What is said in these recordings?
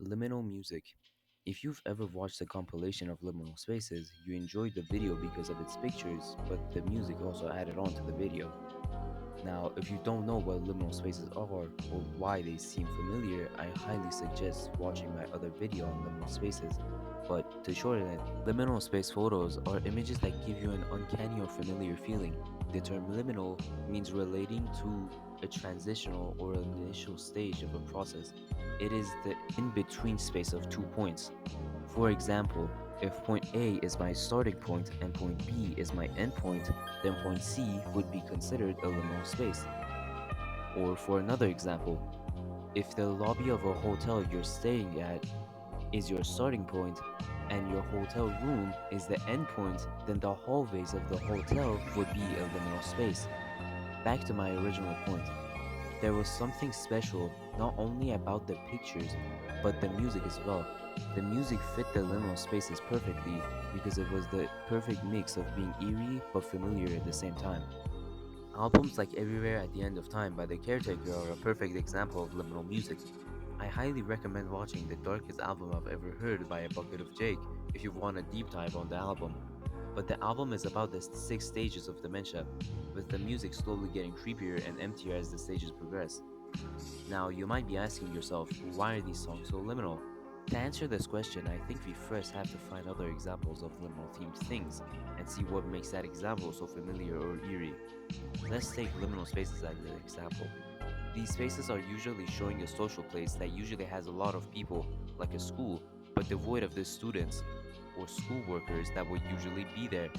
Liminal music. If you've ever watched a compilation of liminal spaces, you enjoyed the video because of its pictures, but the music also added on to the video. Now, if you don't know what liminal spaces are or why they seem familiar, I highly suggest watching my other video on liminal spaces. But to shorten it, liminal space photos are images that give you an uncanny or familiar feeling. The term liminal means relating to a transitional or initial stage of a process. It is the in between space of 2 points. For example, if point A is my starting point and point B is my end point, then point C would be considered a liminal space. Or for another example, if the lobby of a hotel you're staying at is your starting point and your hotel room is the end point, then the hallways of the hotel would be a liminal space. Back to my original point. There was something special not only about the pictures, but the music as well. The music fit the liminal spaces perfectly because it was the perfect mix of being eerie but familiar at the same time. Albums like Everywhere at the End of Time by The Caretaker are a perfect example of liminal music. I highly recommend watching the darkest album I've ever heard by A Bucket of Jake if you want a deep dive on the album. But the album is about the 6 stages of dementia, with the music slowly getting creepier and emptier as the stages progress. Now, you might be asking yourself, why are these songs so liminal? To answer this question, I think we first have to find other examples of liminal themed things and see what makes that example so familiar or eerie. Let's take liminal spaces as an example. These spaces are usually showing a social place that usually has a lot of people, like a school, but devoid of the students or school workers that would usually be there.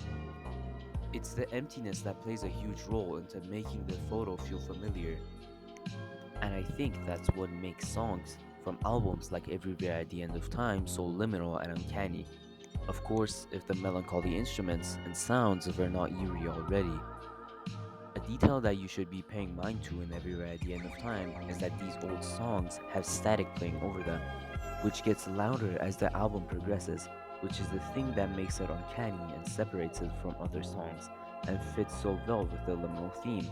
It's the emptiness that plays a huge role into making the photo feel familiar, and I think that's what makes songs from albums like Everywhere at the End of Time so liminal and uncanny. Of course, if the melancholy instruments and sounds were not eerie already. A detail that you should be paying mind to in Everywhere at the End of Time is that these old songs have static playing over them, which gets louder as the album progresses, which is the thing that makes it uncanny and separates it from other songs, and fits so well with the liminal theme.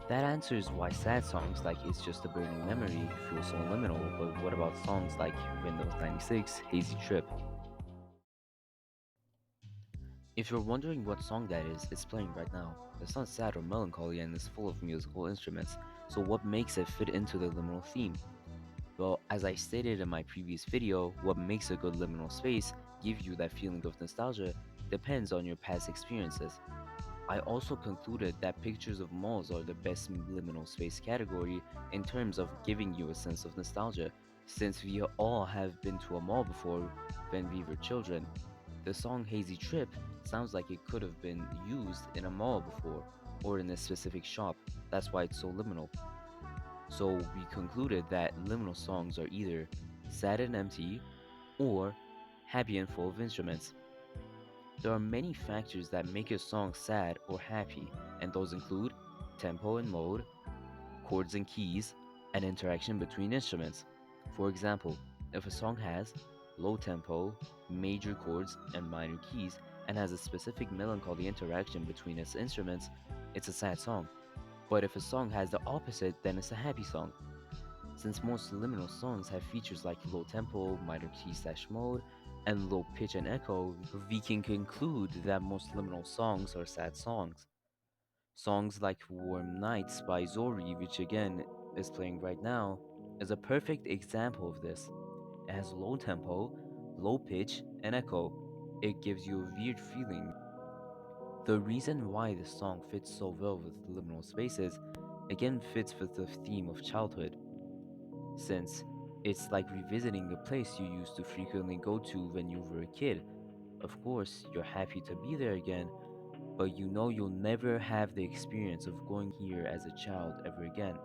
That answers why sad songs like It's Just a Burning Memory feel so liminal, but what about songs like Windows 96, Hazy Trip? If you're wondering what song that is, it's playing right now. It's not sad or melancholy and is full of musical instruments, so what makes it fit into the liminal theme? Well, as I stated in my previous video, what makes a good liminal space give you that feeling of nostalgia depends on your past experiences. I also concluded that pictures of malls are the best liminal space category in terms of giving you a sense of nostalgia, since we all have been to a mall before when we were children. The song Hazy Trip sounds like it could have been used in a mall before, or in a specific shop. That's why it's so liminal. So we concluded that liminal songs are either sad and empty, or happy and full of instruments. There are many factors that make a song sad or happy, and those include tempo and mode, chords and keys, and interaction between instruments. For example, if a song has low tempo, major chords, and minor keys, and has a specific melancholy interaction between its instruments, it's a sad song. But if a song has the opposite, then it's a happy song. Since most liminal songs have features like low tempo, minor key slash mode, and low pitch and echo, we can conclude that most liminal songs are sad songs. Songs like Warm Nights by Xori, which again is playing right now, is a perfect example of this. It has low tempo, low pitch, and echo. It gives you a weird feeling. The reason why this song fits so well with liminal spaces again fits with the theme of childhood, since it's like revisiting a place you used to frequently go to when you were a kid. Of course, you're happy to be there again, but you know you'll never have the experience of going here as a child ever again.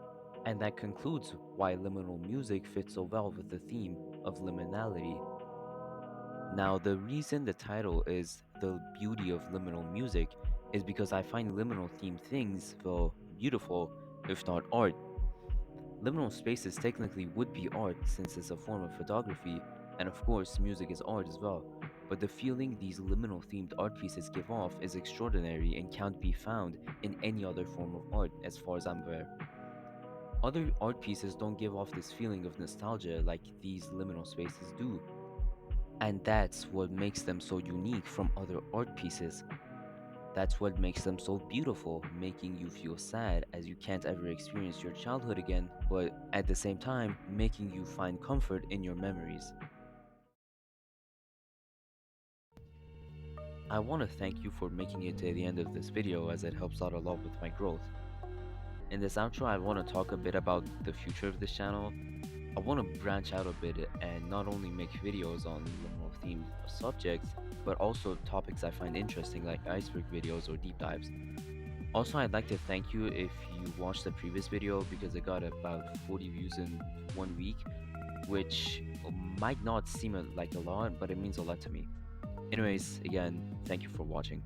And that concludes why liminal music fits so well with the theme of liminality. Now, the reason the title is The Beauty of Liminal Music is because I find liminal themed things, well, beautiful, if not art. Liminal spaces technically would be art since it's a form of photography, and of course, music is art as well. But the feeling these liminal themed art pieces give off is extraordinary and can't be found in any other form of art as far as I'm aware. Other art pieces don't give off this feeling of nostalgia like these liminal spaces do. And that's what makes them so unique from other art pieces. That's what makes them so beautiful, making you feel sad as you can't ever experience your childhood again, but at the same time, making you find comfort in your memories. I want to thank you for making it to the end of this video as it helps out a lot with my growth. In this outro, I want to talk a bit about the future of this channel. I want to branch out a bit and not only make videos on liminal themed subjects, but also topics I find interesting like iceberg videos or deep dives. Also, I'd like to thank you if you watched the previous video because it got about 40 views in 1 week, which might not seem like a lot, but it means a lot to me. Anyways, again, thank you for watching.